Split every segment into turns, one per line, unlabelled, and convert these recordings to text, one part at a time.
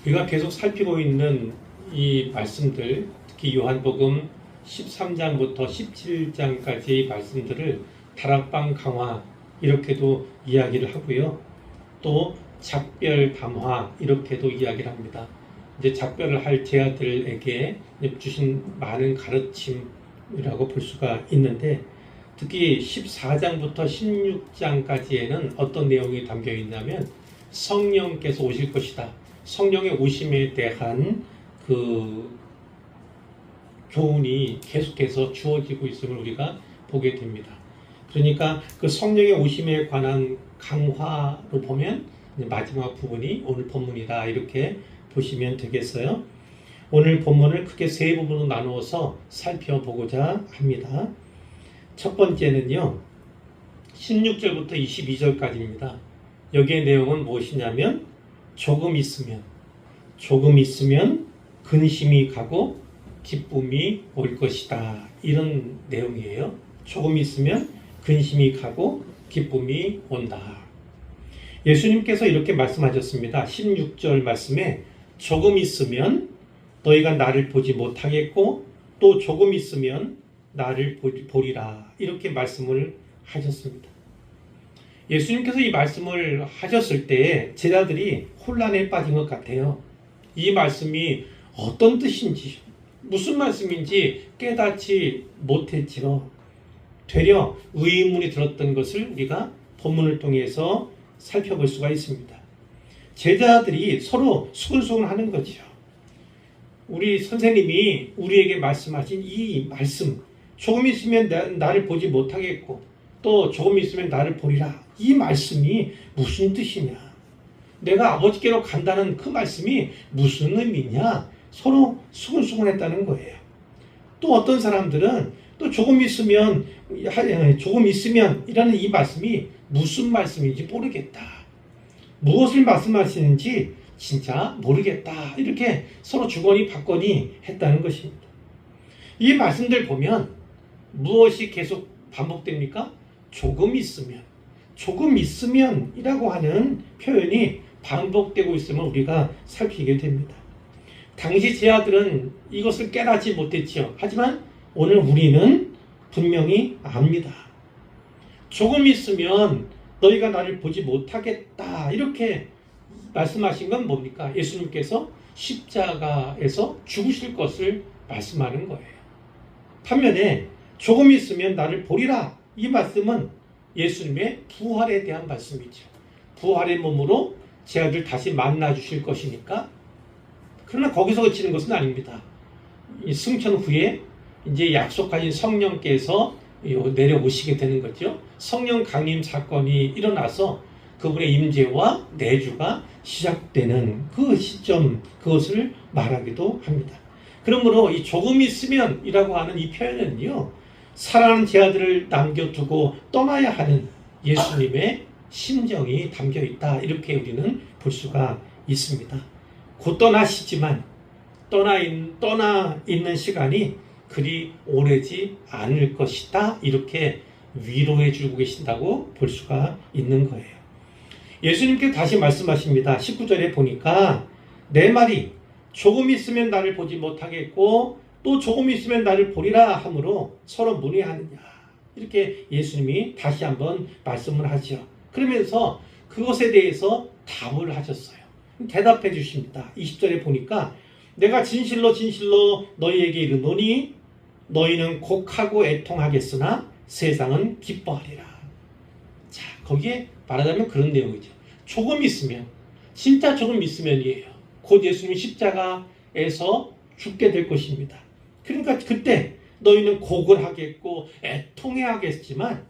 우리가 계속 살피고 있는 이 말씀들, 특히 요한복음 13장부터 17장까지의 말씀들을 다락방 강화 이렇게도 이야기를 하고요. 또 작별 담화 이렇게도 이야기를 합니다. 이제 작별을 할 제자들에게 주신 많은 가르침이라고 볼 수가 있는데, 특히 14장부터 16장까지에는 어떤 내용이 담겨 있냐면 성령께서 오실 것이다. 성령의 오심에 대한 그 교훈이 계속해서 주어지고 있음을 우리가 보게 됩니다. 그러니까 그 성령의 오심에 관한 강화로 보면 마지막 부분이 오늘 본문이다, 이렇게 보시면 되겠어요. 오늘 본문을 크게 세 부분으로 나누어서 살펴보고자 합니다. 첫 번째는요, 16절부터 22절까지입니다. 여기의 내용은 무엇이냐면 조금 있으면 근심이 가고 기쁨이 올 것이다, 이런 내용이에요. 조금 있으면 근심이 가고 기쁨이 온다. 예수님께서 이렇게 말씀하셨습니다. 16절 말씀에 조금 있으면 너희가 나를 보지 못하겠고 또 조금 있으면 나를 보리라, 이렇게 말씀을 하셨습니다. 예수님께서 이 말씀을 하셨을 때 제자들이 혼란에 빠진 것 같아요. 이 말씀이 어떤 뜻인지, 무슨 말씀인지 깨닫지 못했지요. 되려 의문이 들었던 것을 우리가 본문을 통해서 살펴볼 수가 있습니다. 제자들이 서로 수근수근 하는 거죠. 우리 선생님이 우리에게 말씀하신 이 말씀, 조금 있으면 나를 보지 못하겠고 또 조금 있으면 나를 보리라, 이 말씀이 무슨 뜻이냐, 내가 아버지께로 간다는 그 말씀이 무슨 의미냐, 서로 수근수근했다는 거예요. 또 어떤 사람들은 또 조금 있으면 이라는 이 말씀이 무슨 말씀인지 모르겠다, 무엇을 말씀하시는지 진짜 모르겠다, 이렇게 서로 주거니 받거니 했다는 것입니다. 이 말씀들 보면 무엇이 계속 반복됩니까? 조금 있으면이라고 하는 표현이 반복되고 있음을 우리가 살피게 됩니다. 당시 제자들은 이것을 깨닫지 못했지요. 하지만 오늘 우리는 분명히 압니다. 조금 있으면 너희가 나를 보지 못하겠다, 이렇게 말씀하신 건 뭡니까? 예수님께서 십자가에서 죽으실 것을 말씀하는 거예요. 반면에 조금 있으면 나를 보리라, 이 말씀은 예수님의 부활에 대한 말씀이죠. 부활의 몸으로 제자들 다시 만나 주실 것이니까. 그러나 거기서 그치는 것은 아닙니다. 이 승천 후에 이제 약속하신 성령께서 내려오시게 되는 거죠. 성령 강림 사건이 일어나서 그분의 임재와 내주가 시작되는 그 시점, 그것을 말하기도 합니다. 그러므로 이 조금 있으면이라고 하는 이 표현은요, 사랑하는 제자들을 남겨두고 떠나야 하는 예수님의 심정이 담겨 있다, 이렇게 우리는 볼 수가 있습니다. 곧 떠나시지만 떠나 있는 시간이 그리 오래지 않을 것이다, 이렇게 위로해 주고 계신다고 볼 수가 있는 거예요. 예수님께서 다시 말씀하십니다. 19절에 보니까 내 말이 조금 있으면 나를 보지 못하겠고 또 조금 있으면 나를 보리라 하므로 서로 문의하느냐, 이렇게 예수님이 다시 한번 말씀을 하죠. 그러면서 그것에 대해서 답을 하셨어요. 대답해 주십니다. 20절에 보니까 내가 진실로 너희에게 이르노니 너희는 곡하고 애통하겠으나 세상은 기뻐하리라. 자, 거기에 말하자면 그런 내용이죠. 조금 있으면, 진짜 조금 있으면이에요. 곧 예수님이 십자가에서 죽게 될 것입니다. 그러니까 그때 너희는 곡을 하겠고 애통해 하겠지만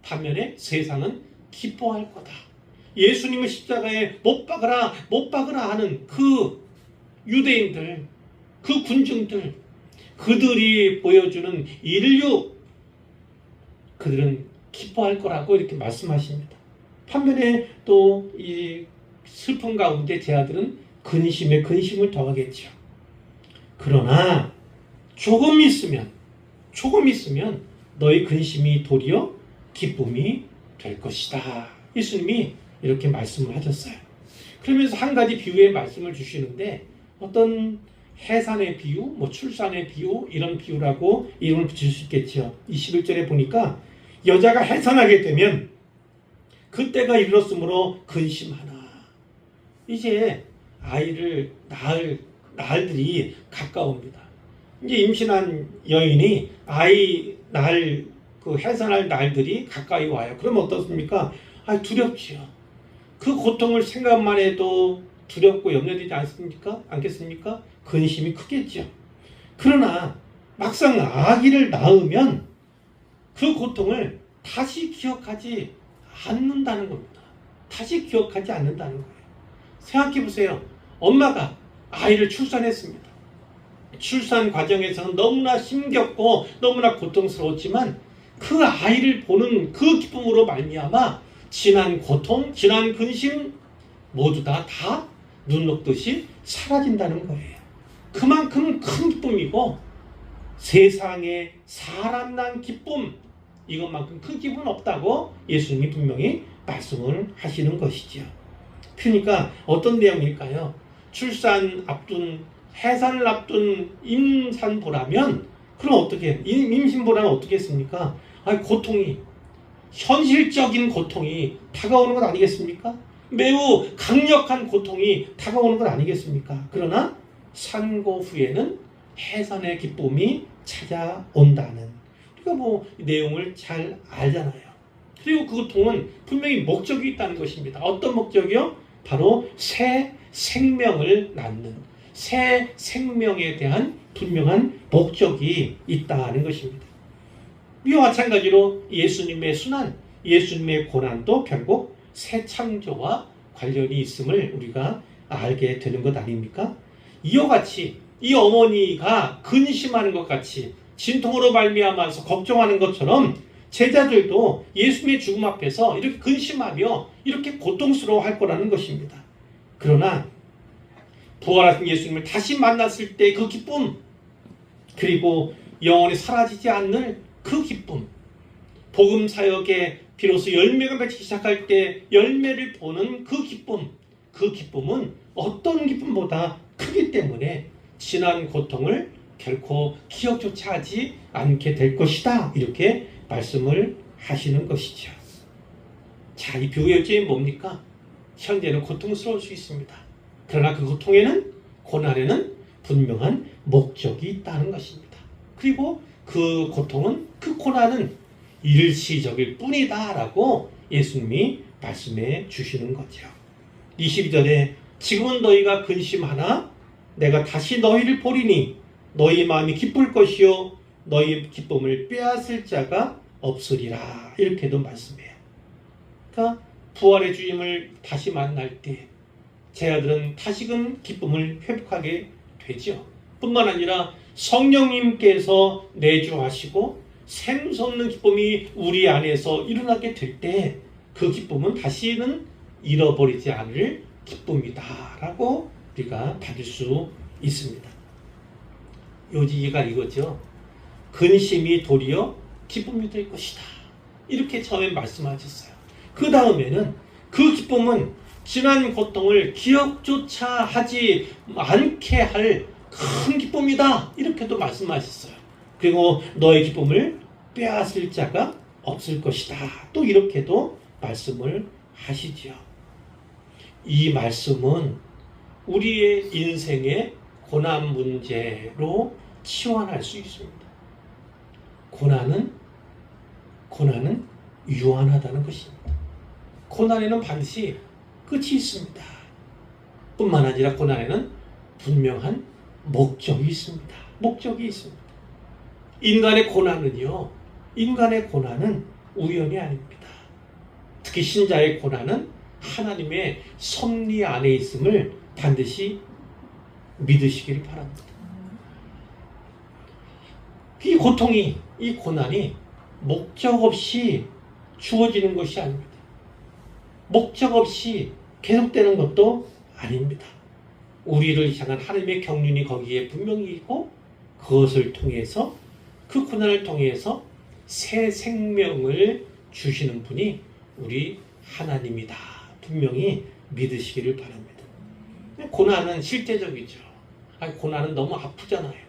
반면에 세상은 기뻐할 거다. 예수님을 십자가에 못 박으라 하는 그 유대인들, 그 군중들, 그들이 보여주는 인류, 그들은 기뻐할 거라고 이렇게 말씀하십니다. 반면에 또 이 슬픔 가운데 제자들은 근심에 근심을 더하겠죠. 그러나 조금 있으면 너희 근심이 도리어 기쁨이 될 것이다, 예수님이 이렇게 말씀을 하셨어요. 그러면서 한 가지 비유의 말씀을 주시는데 어떤 해산의 비유, 뭐 출산의 비유 이런 비유라고 이름을 붙일 수 있겠죠. 21절에 보니까 여자가 해산하게 되면 그때가 이르렀으므로 근심하나. 이제 아이를 낳을 날들이 가까웁니다. 이제 임신한 여인이 아이 낳을 그 해산할 날들이 가까이 와요. 그러면 어떻습니까? 두렵지요. 그 고통을 생각만 해도 두렵고 염려되지 않겠습니까? 근심이 크겠죠. 그러나 막상 아기를 낳으면 그 고통을 다시 기억하지 않는다는 겁니다. 다시 기억하지 않는다는 거예요. 생각해 보세요. 엄마가 아이를 출산했습니다. 출산 과정에서는 너무나 힘겹고 너무나 고통스러웠지만 그 아이를 보는 그 기쁨으로 말미암아 지난 고통, 지난 근심 모두 다 눈 녹듯이 사라진다는 거예요. 그만큼 큰 기쁨이고 세상에 사람 난 기쁨 이것만큼 큰 기쁨은 없다고 예수님이 분명히 말씀을 하시는 것이죠. 그러니까 어떤 내용일까요? 출산 앞둔 해산을 앞둔 임산부라면 그럼 어떻게 임신부라면 어떻게 했습니까? 고통이 현실적인 고통이 다가오는 것 아니겠습니까? 매우 강력한 고통이 다가오는 것 아니겠습니까? 그러나 산고 후에는 해산의 기쁨이 찾아온다는 우리가 뭐 내용을 잘 알잖아요. 그리고 그 고통은 분명히 목적이 있다는 것입니다. 어떤 목적이요? 바로 새 생명을 낳는 새 생명에 대한 분명한 목적이 있다는 것입니다. 이와 마찬가지로 예수님의 순환, 예수님의 고난도 결국 새 창조와 관련이 있음을 우리가 알게 되는 것 아닙니까? 이와 같이 이 어머니가 근심하는 것 같이 진통으로 말미암아서 걱정하는 것처럼 제자들도 예수님의 죽음 앞에서 이렇게 근심하며 이렇게 고통스러워할 거라는 것입니다. 그러나 부활하신 예수님을 다시 만났을 때 그 기쁨, 그리고 영원히 사라지지 않는 그 기쁨, 복음 사역에 비로소 열매가 맺히기 시작할 때 열매를 보는 그 기쁨은 어떤 기쁨보다 크기 때문에 지난 고통을 결코 기억조차 하지 않게 될 것이다. 이렇게 말씀을 하시는 것이죠. 자, 이 비유의 요점이 뭡니까? 현재는 고통스러울 수 있습니다. 그러나 그 고난에는 분명한 목적이 있다는 것입니다. 그리고 그 고통은, 그 고난은 일시적일 뿐이다 라고 예수님이 말씀해 주시는 거죠. 22절에 지금은 너희가 근심하나 내가 다시 너희를 보리니 너희 마음이 기쁠 것이요 너희 기쁨을 빼앗을 자가 없으리라. 이렇게도 말씀해요. 그러니까 부활의 주님을 다시 만날 때 제자들은 다시금 기쁨을 회복하게 되죠. 뿐만 아니라 성령님께서 내주하시고 샘솟는 기쁨이 우리 안에서 일어나게 될 때 그 기쁨은 다시는 잃어버리지 않을 기쁨이다라고 우리가 받을 수 있습니다. 요지가 이거죠. 근심이 도리어 기쁨이 될 것이다. 이렇게 처음에 말씀하셨어요. 그 다음에는 그 기쁨은 지난 고통을 기억조차 하지 않게 할 큰 기쁨이다. 이렇게도 말씀하셨어요. 그리고 너의 기쁨을 빼앗을 자가 없을 것이다. 또 이렇게도 말씀을 하시지요. 이 말씀은 우리의 인생의 고난 문제로 치환할 수 있습니다. 고난은 유한하다는 것입니다. 고난에는 반드시 끝이 있습니다. 뿐만 아니라 고난에는 분명한 목적이 있습니다. 인간의 고난은 우연이 아닙니다. 특히 신자의 고난은 하나님의 섭리 안에 있음을 반드시 믿으시기를 바랍니다. 이 고통이, 이 고난이 목적 없이 주어지는 것이 아닙니다. 목적 없이 계속되는 것도 아닙니다. 우리를 향한 하나님의 경륜이 거기에 분명히 있고 그것을 통해서 그 고난을 통해서 새 생명을 주시는 분이 우리 하나님이다. 분명히 믿으시기를 바랍니다. 고난은 실제적이죠. 고난은 너무 아프잖아요.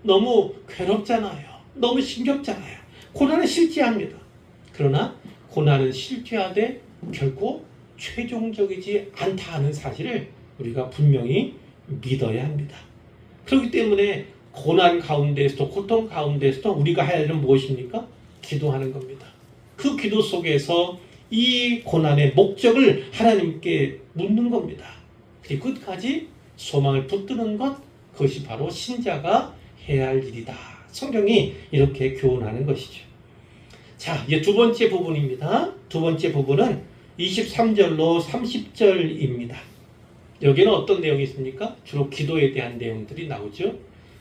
너무 괴롭잖아요. 너무 힘겹잖아요. 고난은 실제합니다. 그러나 고난은 실제하되 결코 최종적이지 않다 하는 사실을 우리가 분명히 믿어야 합니다. 그렇기 때문에 고난 가운데서도 고통 가운데서도 우리가 해야 할 일은 무엇입니까? 기도하는 겁니다. 그 기도 속에서 이 고난의 목적을 하나님께 묻는 겁니다. 그리고 끝까지 소망을 붙드는 것, 그것이 바로 신자가 해야 할 일이다. 성경이 이렇게 교훈하는 것이죠. 자, 이제 두 번째 부분입니다. 두 번째 부분은 23절로 30절입니다. 여기는 어떤 내용이 있습니까? 주로 기도에 대한 내용들이 나오죠.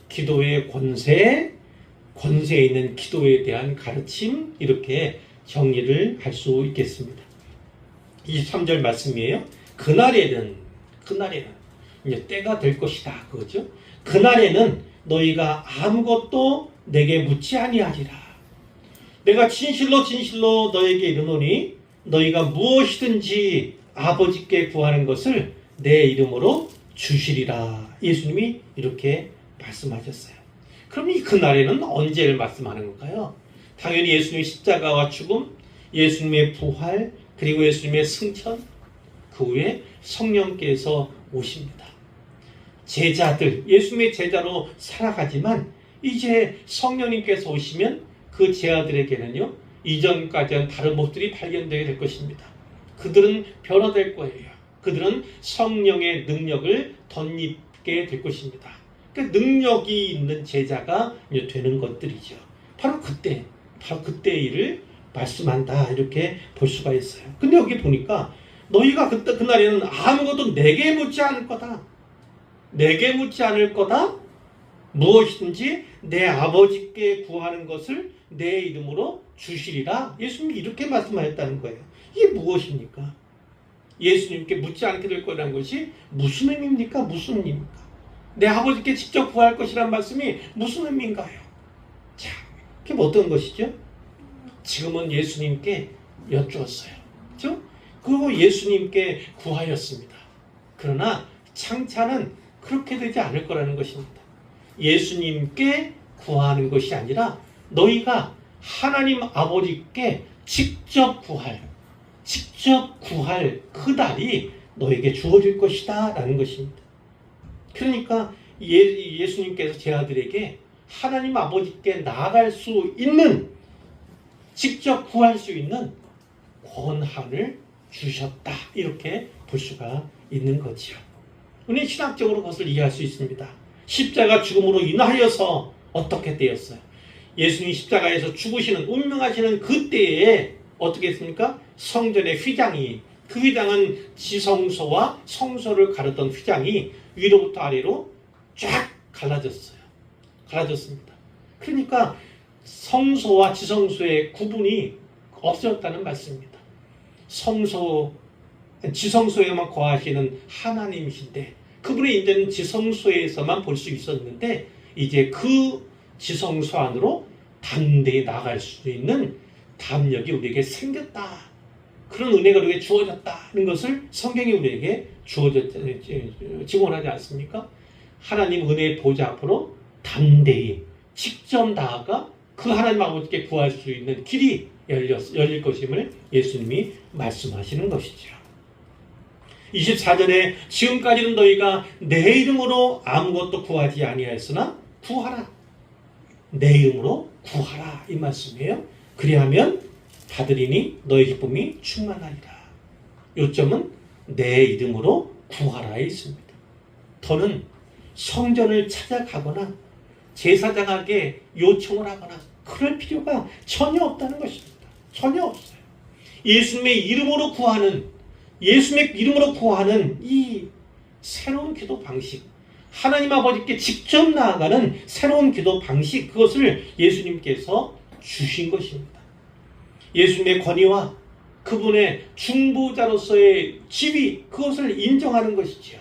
기도의 권세에 있는 기도에 대한 가르침, 이렇게 정리를 할 수 있겠습니다. 23절 말씀이에요. 그날에는 이제 때가 될 것이다, 그거죠. 그날에는 너희가 아무것도 내게 묻지 아니하리라. 내가 진실로 너에게 이르노니 너희가 무엇이든지 아버지께 구하는 것을 내 이름으로 주시리라. 예수님이 이렇게 말씀하셨어요. 그럼 이 그날에는 언제를 말씀하는 건가요? 당연히 예수님의 십자가와 죽음, 예수님의 부활, 그리고 예수님의 승천, 그 후에 성령께서 오십니다. 제자들, 예수님의 제자로 살아가지만 이제 성령님께서 오시면 그 제자들에게는요, 이전까지는 다른 모습들이 발견되게 될 것입니다. 그들은 변화될 거예요. 그들은 성령의 능력을 덧입게 될 것입니다. 그러니까 능력이 있는 제자가 이제 되는 것들이죠. 바로 그때 일을 말씀한다, 이렇게 볼 수가 있어요. 근데 여기 보니까 너희가 그날에는 아무것도 내게 묻지 않을 거다. 내게 묻지 않을 거다. 무엇이든지 내 아버지께 구하는 것을 내 이름으로 주시리라. 예수님이 이렇게 말씀하셨다는 거예요. 이게 무엇입니까? 예수님께 묻지 않게 될 거라는 것이 무슨 의미입니까? 무슨 의미입니까? 내 아버지께 직접 구할 것이라는 말씀이 무슨 의미인가요? 자, 그게 어떤 것이죠? 지금은 예수님께 여쭈었어요. 그렇죠? 그리고 예수님께 구하였습니다. 그러나 창차는 그렇게 되지 않을 거라는 것입니다. 예수님께 구하는 것이 아니라 너희가 하나님 아버지께 직접 구할 그 날이 너에게 주어질 것이다 라는 것입니다. 그러니까 예수님께서 제자들에게 하나님 아버지께 나아갈 수 있는, 직접 구할 수 있는 권한을 주셨다, 이렇게 볼 수가 있는 거지요. 우리는 신학적으로 그것을 이해할 수 있습니다. 십자가 죽음으로 인하여서 어떻게 되었어요? 예수님이 십자가에서 죽으시는, 운명하시는 그때에 어떻게 했습니까? 성전의 휘장이, 그 휘장은 지성소와 성소를 가르던 휘장이 위로부터 아래로 쫙 갈라졌습니다. 그러니까 성소와 지성소의 구분이 없어졌다는 말씀입니다. 지성소에만 거하시는 하나님이신데 그분의 이제는 지성소에서만 볼 수 있었는데 이제 그 지성소 안으로 담대히 나갈 수 있는 담력이 우리에게 생겼다. 그런 은혜가 우리에게 주어졌다는 것을 성경이 우리에게 증언하지 않습니까? 하나님 은혜의 보좌 앞으로 담대히 직접 나아가 그 하나님 아버지께 구할 수 있는 길이 열릴 것임을 예수님이 말씀하시는 것이죠. 24절에 지금까지는 너희가 내 이름으로 아무것도 구하지 아니하였으나 구하라. 내 이름으로 구하라, 이 말씀이에요. 그리하면 받으리니 너희 기쁨이 충만하리라. 요점은 내 이름으로 구하라에 있습니다. 더는 성전을 찾아가거나 제사장에게 요청을 하거나 그럴 필요가 전혀 없다는 것입니다. 전혀 없어요. 예수님의 이름으로 구하는 이 새로운 기도 방식, 하나님 아버지께 직접 나아가는 새로운 기도 방식, 그것을 예수님께서 주신 것입니다. 예수님의 권위와 그분의 중보자로서의 지위, 그것을 인정하는 것이지요.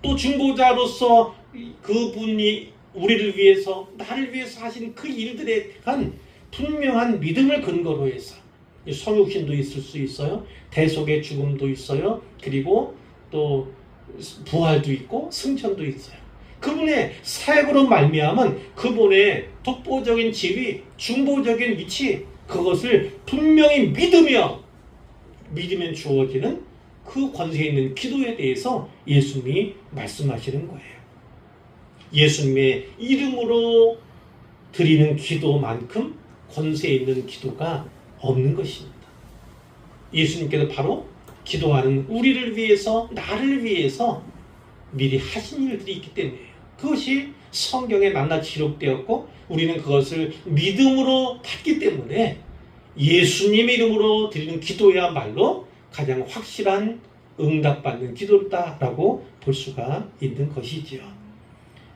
또 중보자로서 그분이 우리를 위해서, 나를 위해서 하신 그 일들에 대한 분명한 믿음을 근거로 해서 성육신도 있을 수 있어요. 대속의 죽음도 있어요. 그리고 또 부활도 있고 승천도 있어요. 그분의 사역으로 말미암은 그분의 독보적인 지위, 중보적인 위치, 그것을 분명히 믿으면 주어지는 그 권세 있는 기도에 대해서 예수님이 말씀하시는 거예요. 예수님의 이름으로 드리는 기도만큼 권세 있는 기도가 없는 것입니다. 예수님께서 바로 기도하는 우리를 위해서, 나를 위해서 미리 하신 일들이 있기 때문이에요. 그것이 성경에 낱낱이 기록되었고 우리는 그것을 믿음으로 받기 때문에 예수님의 이름으로 드리는 기도야말로 가장 확실한 응답받는 기도다라고 볼 수가 있는 것이지요.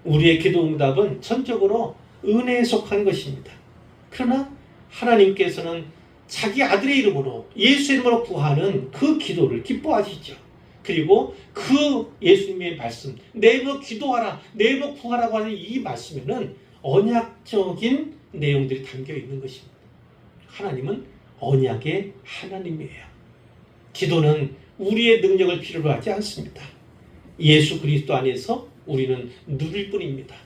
우리의 기도 응답은 전적으로 은혜에 속한 것입니다. 그러나 하나님께서는 자기 아들의 이름으로, 예수의 이름으로 구하는 그 기도를 기뻐하시죠. 그리고 그 예수님의 말씀, 내 이름으로 기도하라, 내 이름으로 구하라고 하는 이 말씀에는 언약적인 내용들이 담겨 있는 것입니다. 하나님은 언약의 하나님이에요. 기도는 우리의 능력을 필요로 하지 않습니다. 예수 그리스도 안에서 우리는 누릴 뿐입니다.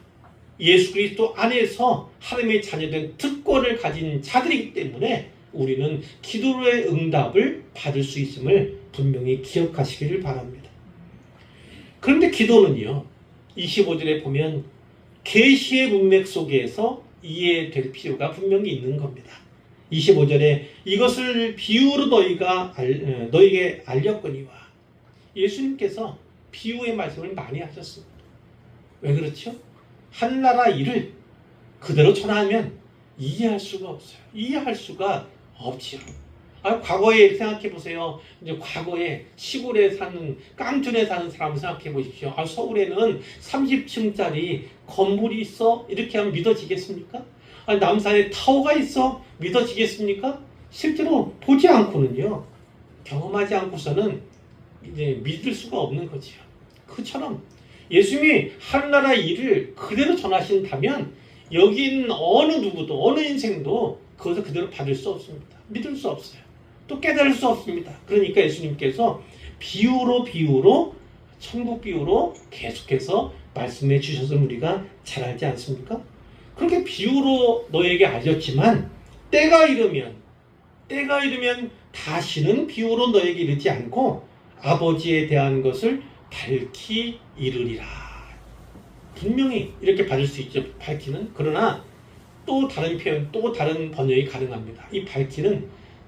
예수 그리스도 안에서 하나님의 자녀된 특권을 가진 자들이기 때문에 우리는 기도의 응답을 받을 수 있음을 분명히 기억하시기를 바랍니다. 그런데 기도는요, 25절에 보면 계시의 문맥 속에서 이해될 필요가 분명히 있는 겁니다. 25절에 이것을 비유로 너에게 알렸거니와, 예수님께서 비유의 말씀을 많이 하셨습니다. 왜 그렇죠? 한나라 일을 그대로 전하면 이해할 수가 없어요. 이해할 수가 없지요. 과거에 생각해 보세요. 이제 과거에 시골에 사는, 깡촌에 사는 사람 생각해 보십시오. 서울에는 30층짜리 건물이 있어? 이렇게 하면 믿어지겠습니까? 남산에 타워가 있어? 믿어지겠습니까? 실제로 보지 않고는요, 경험하지 않고서는 이제 믿을 수가 없는 거지요. 그처럼 예수님이 하늘나라 일을 그대로 전하신다면 여기 있는 어느 누구도, 어느 인생도 그것을 그대로 받을 수 없습니다. 믿을 수 없어요. 또 깨달을 수 없습니다. 그러니까 예수님께서 비유로 천국 비유로 계속해서 말씀해 주셔서 우리가 잘 알지 않습니까? 그렇게 비유로 너에게 알렸지만 때가 이르면 다시는 비유로 너에게 이르지 않고 아버지에 대한 것을 밝히 이르리라. 분명히 이렇게 받을 수 있죠. 밝히는. 그러나 또 다른 표현, 또 다른 번역이 가능합니다. 이 밝히는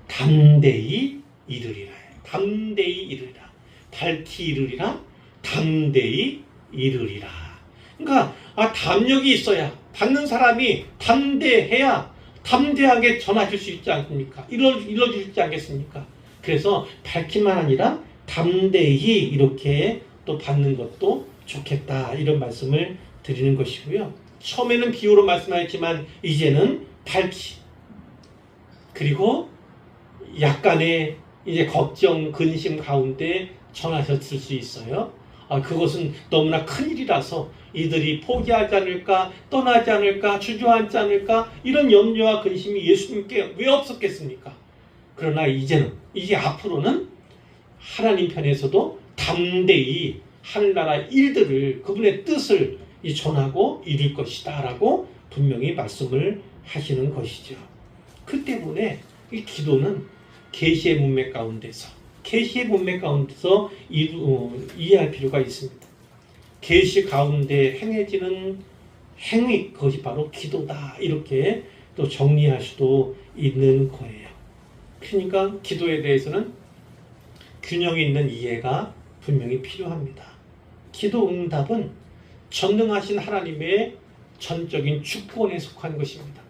담대히 이르리라. 담대히 이르리라. 밝히 이르리라. 담대히 이르리라. 그러니까 담력이 있어야, 받는 사람이 담대해야 담대하게 전하실 수 있지 않습니까? 이루어지지 않겠습니까? 그래서 밝기만 아니라 담대히 이렇게 또 받는 것도 좋겠다, 이런 말씀을 드리는 것이고요. 처음에는 비유로 말씀하였지만 이제는 밝히, 그리고 약간의 이제 걱정, 근심 가운데 전하셨을 수 있어요. 그것은 너무나 큰일이라서 이들이 포기하지 않을까, 떠나지 않을까, 주저앉지 않을까, 이런 염려와 근심이 예수님께 왜 없었겠습니까? 그러나 이제 앞으로는 하나님 편에서도 담대히 하늘나라 일들을, 그분의 뜻을 전하고 이룰 것이다 라고 분명히 말씀을 하시는 것이죠. 그 때문에 이 기도는 계시의 문맥 가운데서 이해할 필요가 있습니다. 계시 가운데 행해지는 행위, 그것이 바로 기도다, 이렇게 또 정리할 수도 있는 거예요. 그러니까 기도에 대해서는 균형 있는 이해가 분명히 필요합니다. 기도 응답은 전능하신 하나님의 전적인 주권에 속한 것입니다.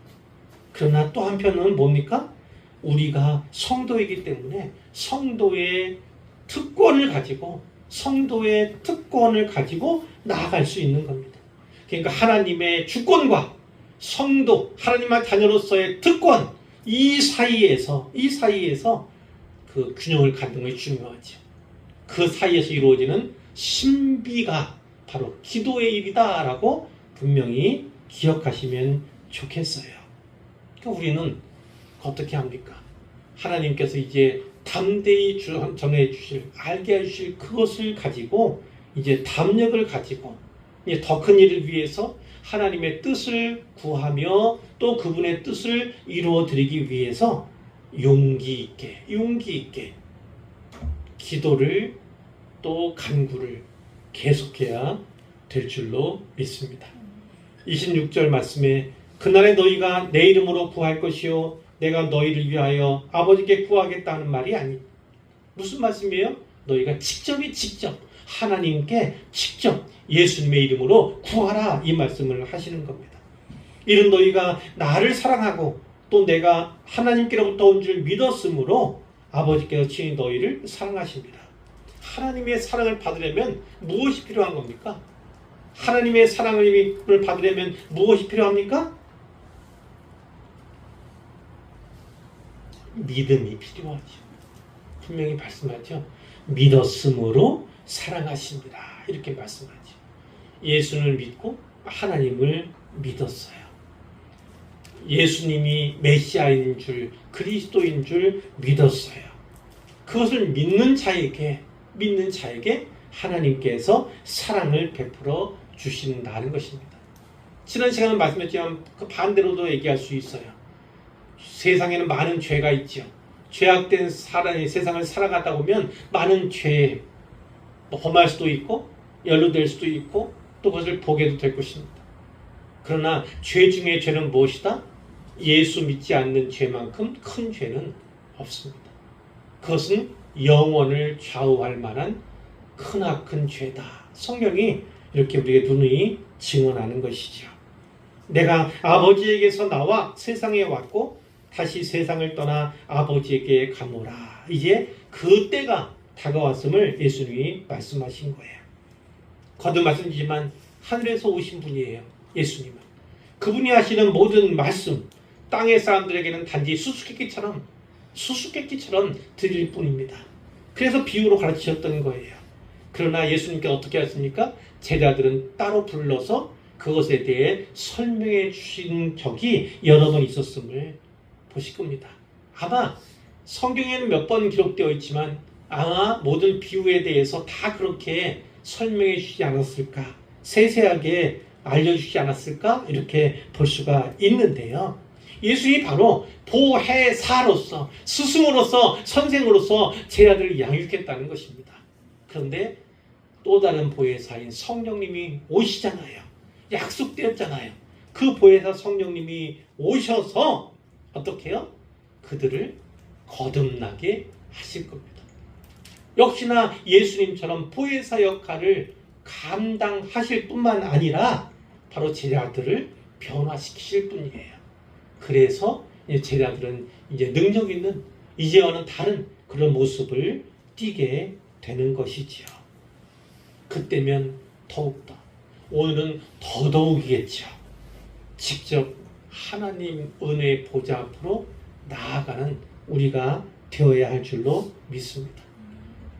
그러나 또 한편은 뭡니까? 우리가 성도이기 때문에 성도의 특권을 가지고 나아갈 수 있는 겁니다. 그러니까 하나님의 주권과 성도, 하나님의 자녀로서의 특권, 이 사이에서 그 균형을 갖는 것이 중요하죠. 그 사이에서 이루어지는 신비가 바로 기도의 일이다라고 분명히 기억하시면 좋겠어요. 그러니까 우리는 어떻게 합니까? 하나님께서 이제 담대히 전해 주실, 알게 해 주실 그것을 가지고 이제 담력을 가지고 이제 더 큰 일을 위해서 하나님의 뜻을 구하며 또 그분의 뜻을 이루어 드리기 위해서 용기 있게 기도를 또 간구를 계속해야 될 줄로 믿습니다. 26절 말씀에 그날에 너희가 내 이름으로 구할 것이요 내가 너희를 위하여 아버지께 구하겠다는 말이 아니. 무슨 말씀이에요? 너희가 직접 하나님께 직접 예수님의 이름으로 구하라 이 말씀을 하시는 겁니다. 이는 너희가 나를 사랑하고 또 내가 하나님께로부터 온 줄 믿었으므로 아버지께서 친히 너희를 사랑하십니다. 하나님의 사랑을 받으려면 무엇이 필요한 겁니까? 하나님의 사랑을 받으려면 무엇이 필요합니까? 믿음이 필요하죠. 분명히 말씀하죠. 믿었으므로 사랑하십니다. 이렇게 말씀하죠. 예수를 믿고 하나님을 믿었어요. 예수님이 메시아인 줄, 그리스도인 줄 믿었어요. 그것을 믿는 자에게 하나님께서 사랑을 베풀어 주신다는 것입니다. 지난 시간에 말씀했지만 그 반대로도 얘기할 수 있어요. 세상에는 많은 죄가 있죠. 죄악된 사람이 세상을 살아가다 보면 많은 죄에 범할 수도 있고 연루될 수도 있고 또 그것을 보게도 될 것입니다. 그러나 죄 중에 죄는 무엇이다? 예수 믿지 않는 죄만큼 큰 죄는 없습니다. 그것은 영원을 좌우할 만한 크나큰 죄다. 성경이 이렇게 우리에게 누누이 증언하는 것이죠. 내가 아버지에게서 나와 세상에 왔고 다시 세상을 떠나 아버지에게 가노라. 이제 그때가 다가왔음을 예수님이 말씀하신 거예요. 거듭 말씀드리지만 하늘에서 오신 분이에요. 예수님은. 그분이 하시는 모든 말씀 땅의 사람들에게는 단지 수수께끼처럼 드릴 뿐입니다. 그래서 비유로 가르치셨던 거예요. 그러나 예수님께서 어떻게 하십니까? 제자들은 따로 불러서 그것에 대해 설명해 주신 적이 여러 번 있었음을 보실 겁니다. 아마 성경에는 몇 번 기록되어 있지만 아마 모든 비유에 대해서 다 그렇게 설명해 주시지 않았을까? 세세하게 알려주시지 않았을까? 이렇게 볼 수가 있는데요. 예수님이 바로 보혜사로서 스승으로서 선생으로서 제자들을 양육했다는 것입니다. 그런데 또 다른 보혜사인 성령님이 오시잖아요. 약속되었잖아요. 그 보혜사 성령님이 오셔서 어떻게 해요? 그들을 거듭나게 하실 겁니다. 역시나 예수님처럼 보혜사 역할을 감당하실 뿐만 아니라 바로 제자들을 변화시키실 분이에요. 그래서 제자들은 이제 능력 있는 이제와는 다른 그런 모습을 띠게 되는 것이지요. 그때면 더욱더, 오늘은 더더욱이겠죠. 직접 하나님 은혜의 보좌 앞으로 나아가는 우리가 되어야 할 줄로 믿습니다.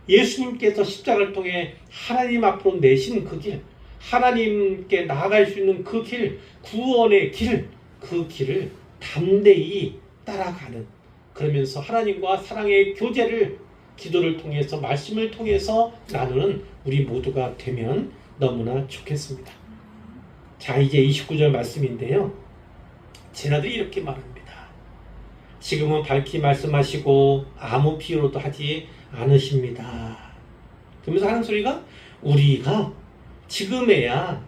예수님께서 십자가를 통해 하나님 앞으로 내신 그 길, 하나님께 나아갈 수 있는 그 길, 구원의 길, 그 길을 담대히 따라가는, 그러면서 하나님과 사랑의 교제를 기도를 통해서 말씀을 통해서 나누는 우리 모두가 되면 너무나 좋겠습니다. 자, 이제 29절 말씀인데요. 제자들이 이렇게 말합니다. 지금은 밝히 말씀하시고 아무 비유로도 하지 않으십니다. 그러면서 하는 소리가 우리가 지금에야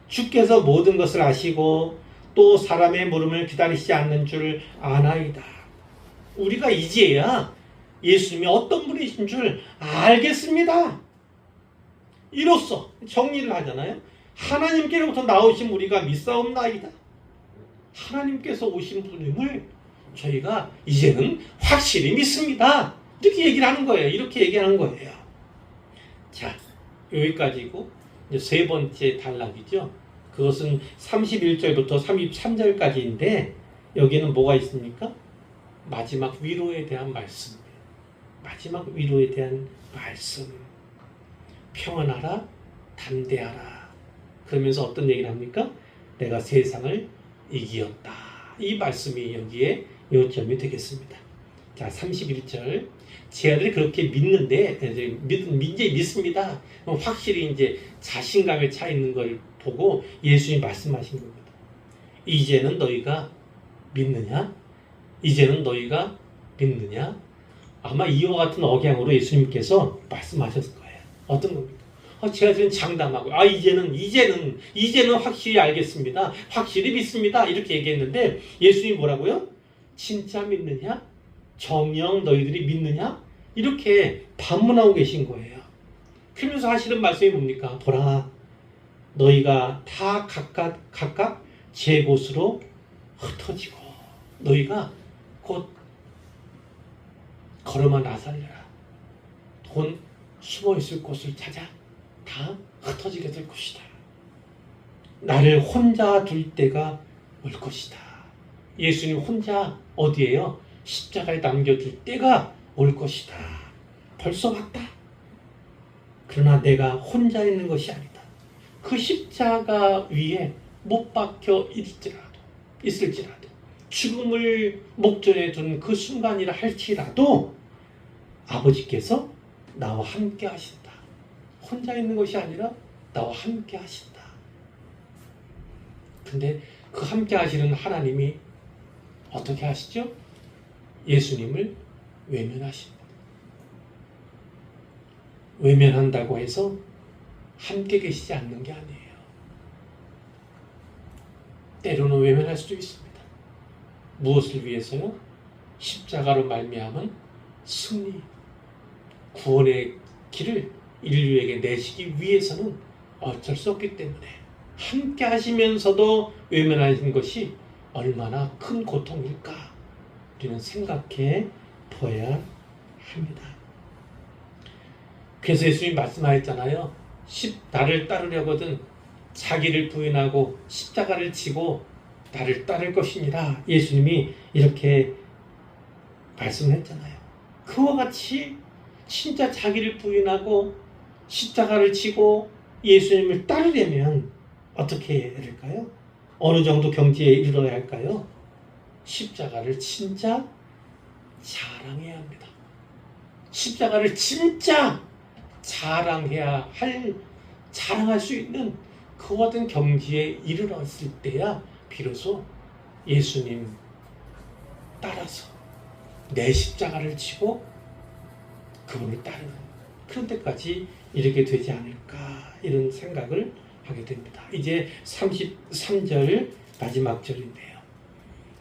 주께서 모든 것을 아시고 또 사람의 물음을 기다리시지 않는 줄 아나이다. 우리가 이제야 예수님이 어떤 분이신 줄 알겠습니다. 이로써 정리를 하잖아요. 하나님께로부터 나오신 우리가 믿사옵나이다. 하나님께서 오신 분임을 저희가 이제는 확실히 믿습니다. 이렇게 얘기를 하는 거예요. 이렇게 얘기하는 거예요. 자, 여기까지고 이제 세 번째 단락이죠. 그것은 31절부터 33절까지인데 여기는 뭐가 있습니까? 마지막 위로에 대한 말씀. 마지막 위로에 대한 말씀. 평안하라, 담대하라. 그러면서 어떤 얘기를 합니까? 내가 세상을 이기었다. 이 말씀이 여기에 요점이 되겠습니다. 자, 31절. 제 아들이 그렇게 믿는데, 이제 믿습니다. 확실히 이제 자신감에 차 있는 걸 보고 예수님이 말씀하신 겁니다. 이제는 너희가 믿느냐? 이제는 너희가 믿느냐? 아마 이와 같은 억양으로 예수님께서 말씀하셨을 거예요. 어떤 겁니까? 제 아들은 장담하고, 이제는 확실히 알겠습니다. 확실히 믿습니다. 이렇게 얘기했는데, 예수님이 뭐라고요? 진짜 믿느냐? 정녕 너희들이 믿느냐? 이렇게 반문하고 계신 거예요. 그러면서 하시는 말씀이 뭡니까? 보라, 너희가 다 각각 제 곳으로 흩어지고, 너희가 곧 걸어만 나살려라. 돈 숨어있을 곳을 찾아 다 흩어지게 될 것이다. 나를 혼자 둘 때가 올 것이다. 예수님 혼자 어디에요? 십자가에 남겨둘 때가 올 것이다. 벌써 왔다. 그러나 내가 혼자 있는 것이 아니다. 그 십자가 위에 못 박혀 있을지라도 죽음을 목전에 둔 그 순간이라 할지라도 아버지께서 나와 함께 하신다. 혼자 있는 것이 아니라 나와 함께 하신다. 근데 그 함께 하시는 하나님이 어떻게 하시죠? 예수님을 외면하십니다. 외면한다고 해서 함께 계시지 않는 게 아니에요. 때로는 외면할 수도 있습니다. 무엇을 위해서요? 십자가로 말미암은 승리, 구원의 길을 인류에게 내시기 위해서는 어쩔 수 없기 때문에 함께 하시면서도 외면하신 것이 얼마나 큰 고통일까 우리는 생각해 보아야 합니다. 그래서 예수님이 말씀하셨잖아요. 나를 따르려거든 자기를 부인하고 십자가를 지고 나를 따를 것이니라. 예수님이 이렇게 말씀했잖아요. 그와 같이 진짜 자기를 부인하고 십자가를 지고 예수님을 따르려면 어떻게 해야 될까요? 어느 정도 경지에 이르러야 할까요? 십자가를 진짜 자랑해야 합니다. 십자가를 진짜 자랑할 수 있는 그와 같은 경지에 이르렀을 때야 비로소 예수님 따라서 내 십자가를 지고 그분을 따르는 그런 때까지 이르게 되지 않을까 이런 생각을 하게 됩니다. 이제 33절 마지막 절인데요.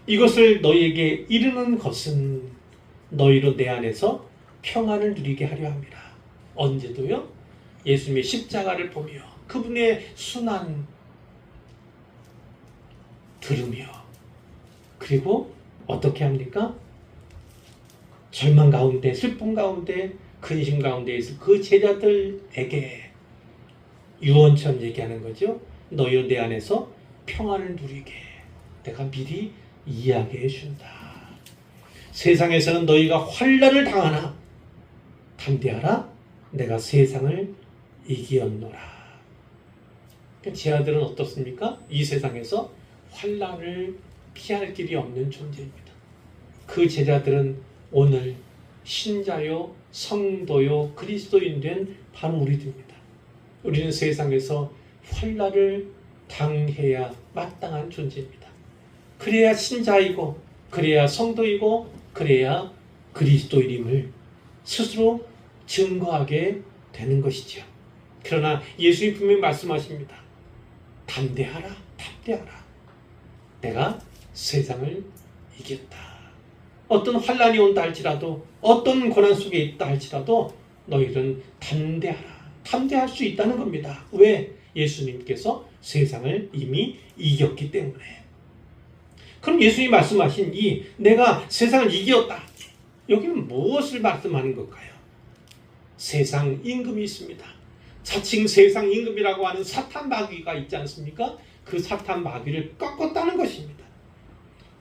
이것을 너희에게 이르는 것은 너희로 내 안에서 평안을 누리게 하려 함이라. 언제도요? 예수님의 십자가를 보며 그분의 순환 들으며 그리고 어떻게 합니까? 절망 가운데 슬픔 가운데 근심 가운데 있을 그 제자들에게 유언처럼 얘기하는 거죠. 너희로 내 안에서 평안을 누리게 내가 미리 이야기해 준다. 세상에서는 너희가 환난을 당하나 담대하라 내가 세상을 이기었노라. 제 아들은 어떻습니까? 이 세상에서 환난을 피할 길이 없는 존재입니다. 그 제자들은 오늘 신자요 성도요 그리스도인 된 바로 우리들입니다. 우리는 세상에서 환난을 당해야 마땅한 존재입니다. 그래야 신자이고 그래야 성도이고 그래야 그리스도인임을 스스로 증거하게 되는 것이죠. 그러나 예수님 분명히 말씀하십니다. 담대하라. 내가 세상을 이겼다. 어떤 환난이 온다 할지라도 어떤 고난 속에 있다 할지라도 너희는 담대하라. 담대할 수 있다는 겁니다. 왜? 예수님께서 세상을 이미 이겼기 때문에. 그럼 예수님이 말씀하신 이 내가 세상을 이겼다. 여기는 무엇을 말씀하는 걸까요? 세상 임금이 있습니다. 자칭 세상 임금이라고 하는 사탄 마귀가 있지 않습니까? 그 사탄 마귀를 꺾었다는 것입니다.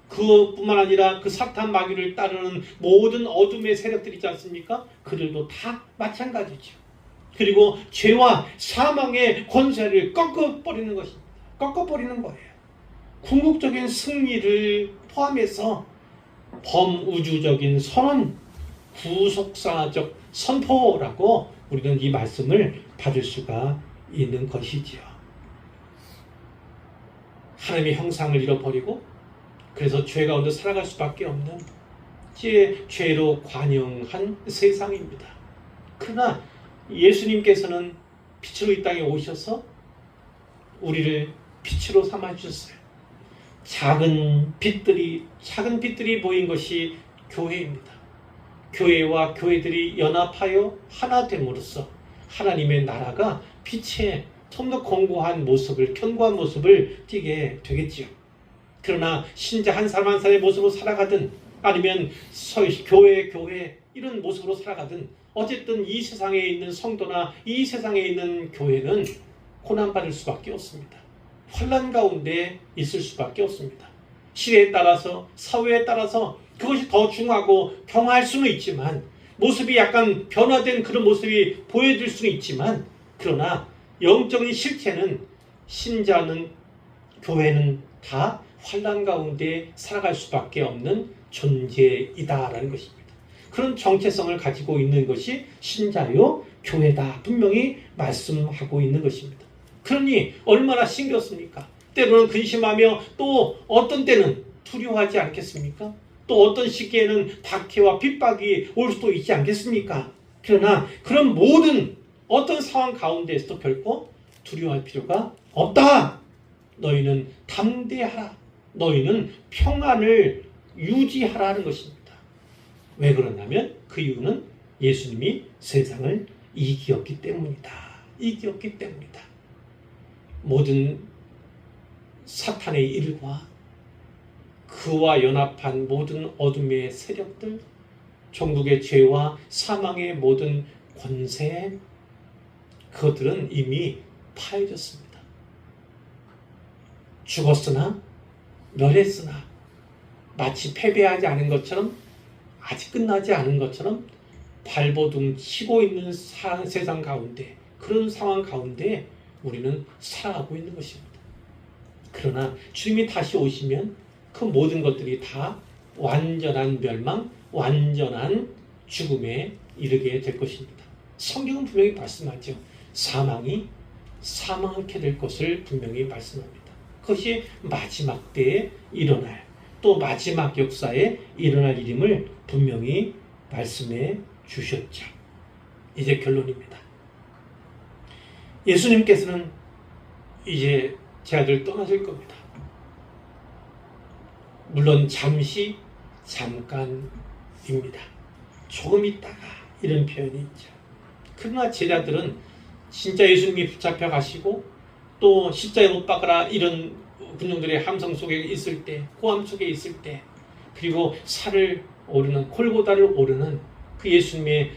그뿐만 아니라 그 사탄 마귀를 따르는 모든 어둠의 세력들이 있지 않습니까? 그들도 다 마찬가지죠. 그리고 죄와 사망의 권세를 꺾어버리는 것입니다. 꺾어버리는 거예요. 궁극적인 승리를 포함해서 범우주적인 선언, 구속사적 선포라고 우리는 이 말씀을 받을 수가 있는 것이지요. 하나님의 형상을 잃어버리고 그래서 죄 가운데 살아갈 수밖에 없는 죄로 관영한 세상입니다. 그러나 예수님께서는 빛으로 이 땅에 오셔서 우리를 빛으로 삼아주셨어요. 작은 빛들이 모인 것이 교회입니다. 교회와 교회들이 연합하여 하나 됨으로써 하나님의 나라가 빛의 좀 더 견고한 모습을 띠게 되겠지요. 그러나 신자 한 사람 한 사람의 모습으로 살아가든 아니면 교회 이런 모습으로 살아가든 어쨌든 이 세상에 있는 성도나 이 세상에 있는 교회는 고난받을 수밖에 없습니다. 환난 가운데 있을 수밖에 없습니다. 시대에 따라서 사회에 따라서 그것이 더 중하고 경화할 수는 있지만 모습이 약간 변화된 그런 모습이 보여질 수는 있지만 그러나 영적인 실체는 신자는 교회는 다 환난 가운데 살아갈 수밖에 없는 존재이다라는 것입니다. 그런 정체성을 가지고 있는 것이 신자요 교회다 분명히 말씀하고 있는 것입니다. 그러니 얼마나 신겼습니까? 때로는 근심하며 또 어떤 때는 두려워하지 않겠습니까? 또 어떤 시기에는 박해와 핍박이 올 수도 있지 않겠습니까? 그러나 그런 모든 어떤 상황 가운데에서도 결코 두려워할 필요가 없다. 너희는 담대하라. 너희는 평안을 유지하라는 것입니다. 왜 그러냐면 그 이유는 예수님이 세상을 이기었기 때문이다. 이기었기 때문이다. 모든 사탄의 일과 그와 연합한 모든 어둠의 세력들, 종국의 죄와 사망의 모든 권세, 그것들은 이미 파해졌습니다. 죽었으나 멸했으나 마치 패배하지 않은 것처럼 아직 끝나지 않은 것처럼 발버둥 치고 있는 세상 가운데 그런 상황 가운데 우리는 살아가고 있는 것입니다. 그러나 주님이 다시 오시면 그 모든 것들이 다 완전한 멸망, 완전한 죽음에 이르게 될 것입니다. 성경은 분명히 말씀하죠. 사망이 사망하게 될 것을 분명히 말씀합니다. 그것이 마지막 때에 일어날 또 마지막 역사에 일어날 일임을 분명히 말씀해 주셨죠. 이제 결론입니다. 예수님께서는 이제 제 아들 떠나실 겁니다. 물론 잠깐입니다. 조금 있다가 이런 표현이 있죠. 그러나 제자들은 진짜 예수님이 붙잡혀 가시고 또 십자가에 못 박아라 이런 군중들의 함성 속에 있을 때, 고함 속에 있을 때, 그리고 산을 오르는 골고다를 오르는 그 예수님의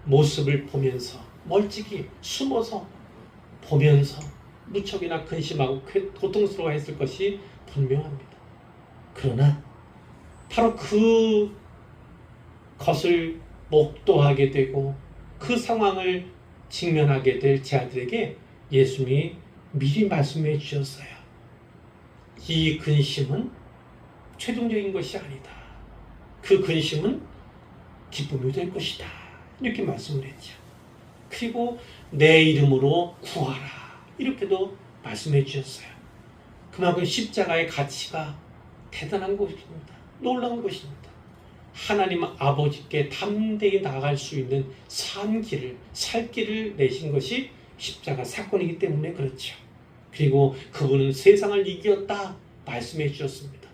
모습을 보면서 멀찍이 숨어서 보면서 무척이나 근심하고 고통스러워했을 것이 분명합니다. 그러나 바로 그것을 목도하게 되고 그 상황을 직면하게 될 제 아들에게 예수님이 미리 말씀해 주셨어요. 이 근심은 최종적인 것이 아니다. 그 근심은 기쁨이 될 것이다. 이렇게 말씀을 했죠. 그리고 내 이름으로 구하라. 이렇게도 말씀해 주셨어요. 그만큼 십자가의 가치가 대단한 것입니다. 놀라운 것입니다. 하나님 아버지께 담대히 나아갈 수 있는 살 길을 내신 것이 십자가 사건이기 때문에 그렇죠. 그리고 그분은 세상을 이겼다 말씀해 주셨습니다.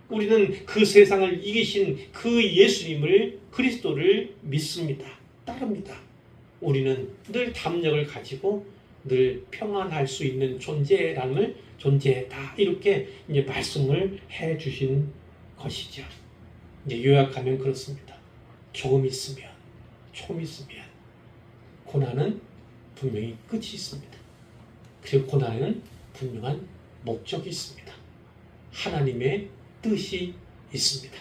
우리는 그 세상을 이기신 그 예수님을 그리스도를 믿습니다. 따릅니다. 우리는 늘 담력을 가지고 늘 평안할 수 있는 존재다 이렇게 이제 말씀을 해 주신 것이죠. 이제 요약하면 그렇습니다. 조금 있으면 고난은 분명히 끝이 있습니다. 그리고 고난에는 분명한 목적이 있습니다. 하나님의 뜻이 있습니다.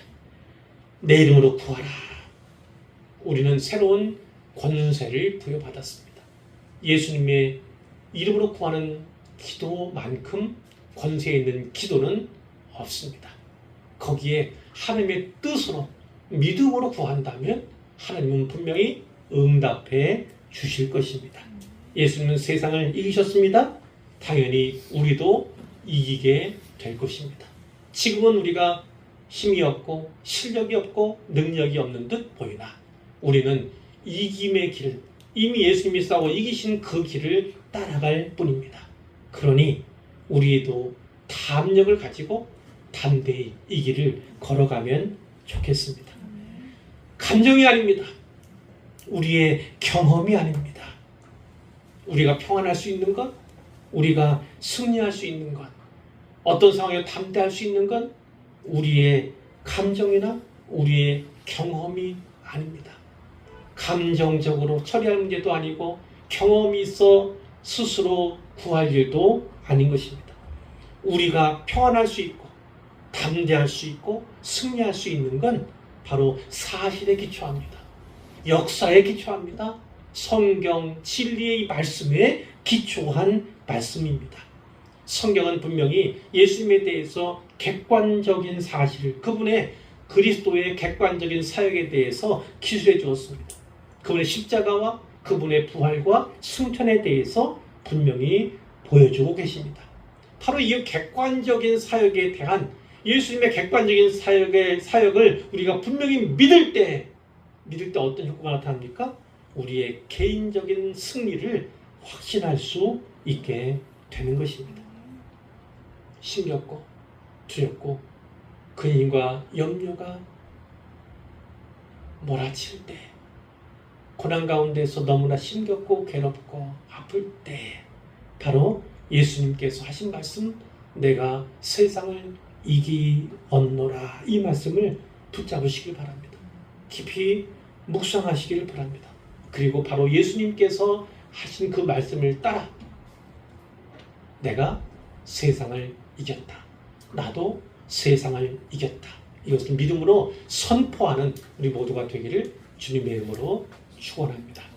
내 이름으로 구하라. 우리는 새로운 권세를 부여받았습니다. 예수님의 이름으로 구하는 기도만큼 권세 있는 기도는 없습니다. 거기에 하나님의 뜻으로 믿음으로 구한다면 하나님은 분명히 응답해 주실 것입니다. 예수님은 세상을 이기셨습니다. 당연히 우리도 이기게 될 것입니다. 지금은 우리가 힘이 없고 실력이 없고 능력이 없는 듯 보이나 우리는 이김의 길, 이미 예수님이 싸워 이기신 그 길을 따라갈 뿐입니다. 그러니 우리도 담력을 가지고 담대히 이 길을 걸어가면 좋겠습니다. 감정이 아닙니다. 우리의 경험이 아닙니다. 우리가 평안할 수 있는 것, 우리가 승리할 수 있는 것, 어떤 상황에 담대할 수 있는 건 우리의 감정이나 우리의 경험이 아닙니다. 감정적으로 처리할 문제도 아니고 경험이 있어 스스로 구할 일도 아닌 것입니다. 우리가 평안할 수 있고 담대할 수 있고 승리할 수 있는 건 바로 사실에 기초합니다. 역사에 기초합니다. 성경 진리의 말씀에 기초한 말씀입니다. 성경은 분명히 예수님에 대해서 객관적인 사실, 그분의 그리스도의 객관적인 사역에 대해서 기술해 주었습니다. 그분의 십자가와 그분의 부활과 승천에 대해서 분명히 보여주고 계십니다. 바로 이 객관적인 사역에 대한 예수님의 객관적인 사역을 우리가 분명히 믿을 때 어떤 효과가 나타납니까? 우리의 개인적인 승리를 확신할 수 있게 되는 것입니다. 힘겹고 두렵고 근심과 염려가 몰아칠 때, 고난 가운데서 너무나 힘겹고 괴롭고 아플 때 바로 예수님께서 하신 말씀, 내가 세상을 이기었노라, 이 말씀을 붙잡으시길 바랍니다. 깊이 묵상하시기를 바랍니다. 그리고 바로 예수님께서 하신 그 말씀을 따라 내가 세상을 이겼다, 나도 세상을 이겼다, 이것을 믿음으로 선포하는 우리 모두가 되기를 주님의 이름으로 축원합니다.